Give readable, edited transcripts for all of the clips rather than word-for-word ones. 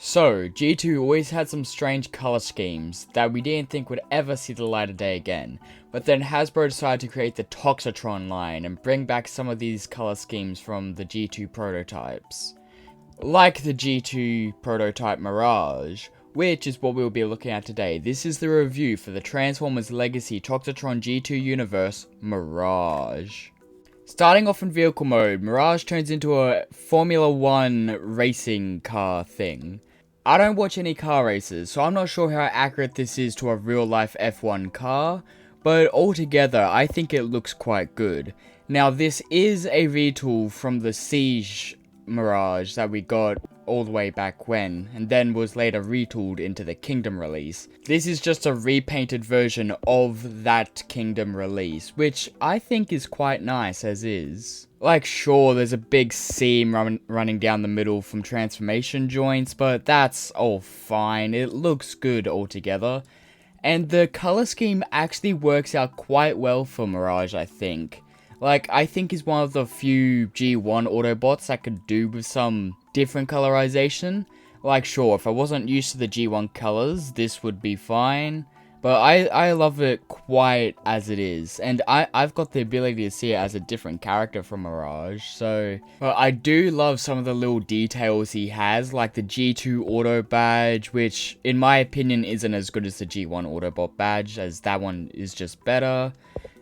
So, G2 always had some strange color schemes that we didn't think would ever see the light of day again, but then Hasbro decided to create the Toxitron line and bring back some of these color schemes from the G2 prototypes. Like the G2 prototype Mirage, which is what we'll be looking at today. This is the review for the Transformers Legacy Toxitron G2 Universe Mirage. Starting off in vehicle mode, Mirage turns into a Formula 1 racing car thing. I don't watch any car races, so I'm not sure how accurate this is to a real life F1 car, but altogether I think it looks quite good. Now this is a retool from the Siege Mirage that we got all the way back when, and then was later retooled into the Kingdom release. This is just a repainted version of that Kingdom release, which I think is quite nice as is. Like, sure, there's a big seam running down the middle from transformation joints, but that's all fine. It looks good altogether. And the color scheme actually works out quite well for Mirage, I think. Like, I think he's one of the few G1 Autobots that could do with some different colorization. Like, sure, if I wasn't used to the G1 colors, this would be fine. But I love it quite as it is. And I've got the ability to see it as a different character from Mirage. So, but I do love some of the little details he has, like the G2 Auto badge, which in my opinion isn't as good as the G1 Autobot badge, as that one is just better.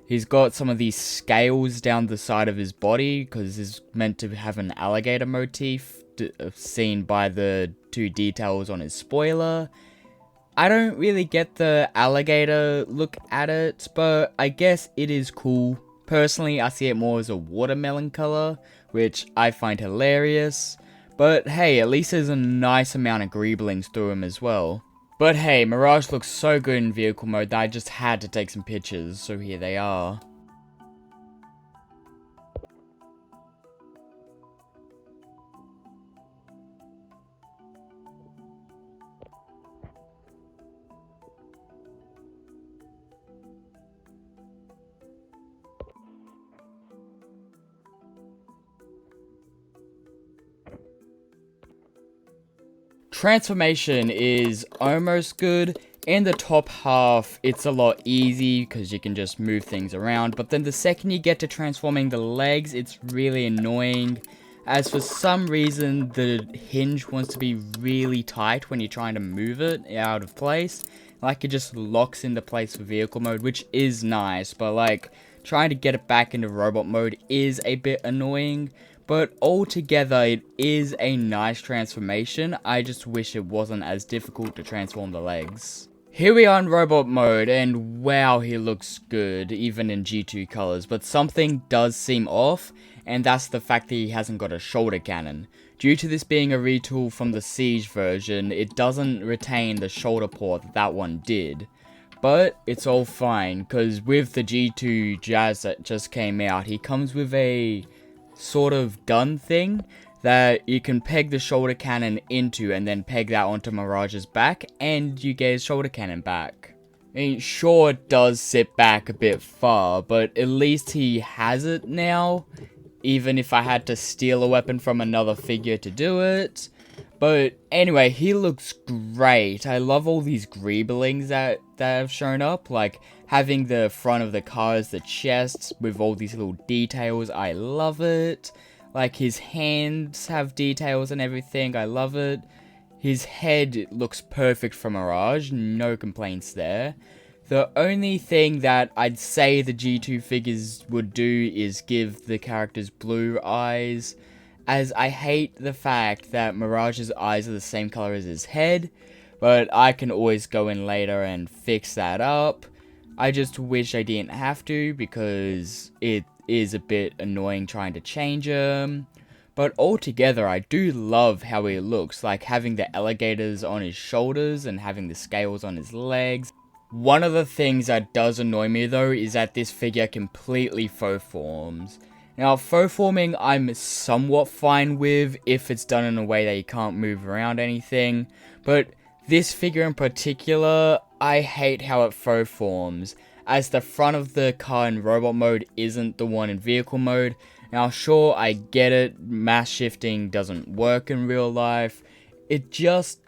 He's got some of these scales down the side of his body, because it's meant to have an alligator motif, seen by the two details on his spoiler. I don't really get the alligator look at it, but I guess it is cool. Personally, I see it more as a watermelon color, which I find hilarious. But hey, at least there's a nice amount of greeblings through him as well. But hey, Mirage looks so good in vehicle mode that I just had to take some pictures, so here they are. Transformation is almost good. In the top half, it's a lot easy because you can just move things around. But then the second you get to transforming the legs, it's really annoying. As for some reason, the hinge wants to be really tight when you're trying to move it out of place. Like, it just locks into place for vehicle mode, which is nice. But like, trying to get it back into robot mode is a bit annoying. But altogether, it is a nice transformation. I just wish it wasn't as difficult to transform the legs. Here we are in robot mode, and wow, he looks good, even in G2 colors. But something does seem off, and that's the fact that he hasn't got a shoulder cannon. Due to this being a retool from the Siege version, it doesn't retain the shoulder port that one did. But it's all fine, because with the G2 Jazz that just came out, he comes with a sort of gun thing that you can peg the shoulder cannon into and then peg that onto Mirage's back, and you get his shoulder cannon back. I mean, sure, it does sit back a bit far, but at least he has it now, even if I had to steal a weapon from another figure to do it. But anyway, he looks great. I love all these greeblings that have shown up, like having the front of the car as the chest with all these little details. I love it. Like, his hands have details and everything. I love it. His head looks perfect for Mirage. No complaints there. The only thing that I'd say the G2 figures would do is give the characters blue eyes, as I hate the fact that Mirage's eyes are the same color as his head, but I can always go in later and fix that up. I just wish I didn't have to, because it is a bit annoying trying to change him. But altogether, I do love how he looks, like having the alligators on his shoulders and having the scales on his legs. One of the things that does annoy me though is that this figure completely faux forms. Now, faux forming I'm somewhat fine with if it's done in a way that you can't move around anything, but this figure in particular, I hate how it faux forms, as the front of the car in robot mode isn't the one in vehicle mode. Now sure, I get it, mass shifting doesn't work in real life, it just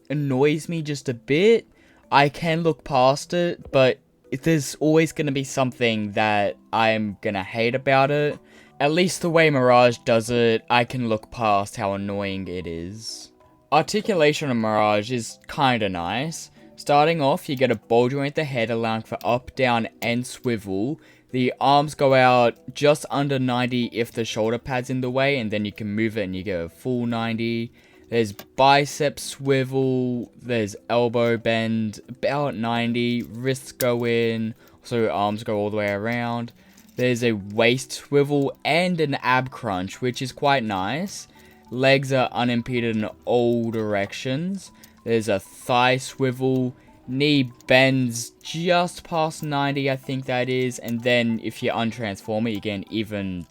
annoys me just a bit. I can look past it, but there's always going to be something that I'm going to hate about it. At least the way Mirage does it, I can look past how annoying it is. Articulation on Mirage is kinda nice. Starting off, you get a ball joint at the head allowing for up, down, and swivel. The arms go out just under 90 if the shoulder pad's in the way, and then you can move it and you get a full 90. There's bicep swivel, there's elbow bend, about 90, wrists go in, so arms go all the way around. There's a waist swivel and an ab crunch, which is quite nice. Legs are unimpeded in all directions. There's a thigh swivel. Knee bends just past 90, I think that is. And then if you untransform it, you get an even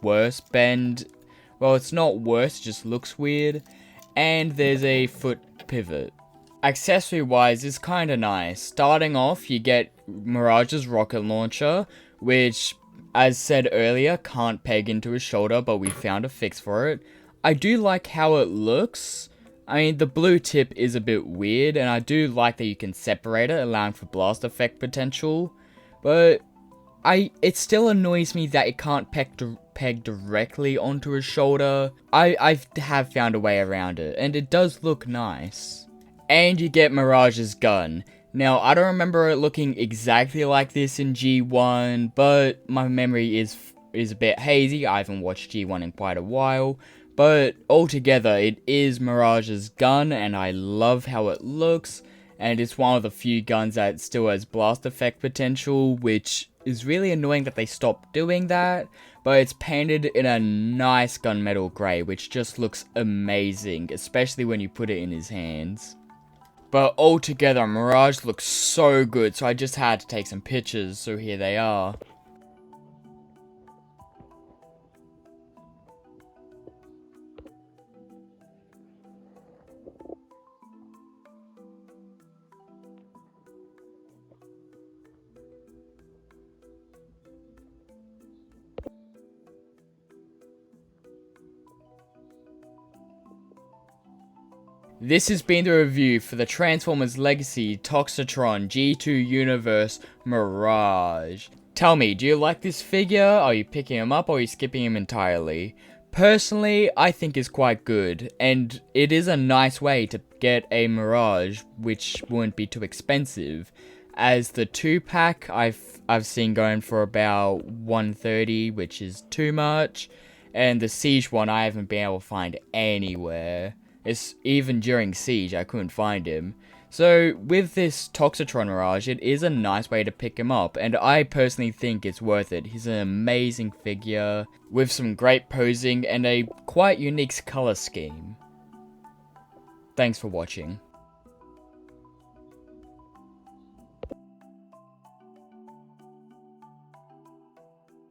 worse bend. Well, it's not worse, it just looks weird. And there's a foot pivot. Accessory wise, it's kinda nice. Starting off, you get Mirage's rocket launcher, which, as said earlier, can't peg into his shoulder, but we found a fix for it. I do like how it looks. I mean, the blue tip is a bit weird, and I do like that you can separate it, allowing for blast effect potential. But it still annoys me that it can't peg directly onto his shoulder. I have found a way around it, and it does look nice. And you get Mirage's gun. Now, I don't remember it looking exactly like this in G1, but my memory is a bit hazy. I haven't watched G1 in quite a while. But altogether, it is Mirage's gun, and I love how it looks. And it's one of the few guns that still has blast effect potential, which is really annoying that they stopped doing that. But it's painted in a nice gunmetal grey, which just looks amazing, especially when you put it in his hands. But altogether, Mirage looks so good, so I just had to take some pictures, so here they are. This has been the review for the Transformers Legacy Toxitron G2 Universe Mirage. Tell me, do you like this figure? Are you picking him up or are you skipping him entirely? Personally, I think it's quite good, and it is a nice way to get a Mirage which wouldn't be too expensive, as the 2-pack I've seen going for about 130, which is too much, and the Siege one I haven't been able to find anywhere. Even during Siege, I couldn't find him. So, with this Toxitron Mirage, it is a nice way to pick him up, and I personally think it's worth it. He's an amazing figure, with some great posing, and a quite unique colour scheme. Thanks for watching.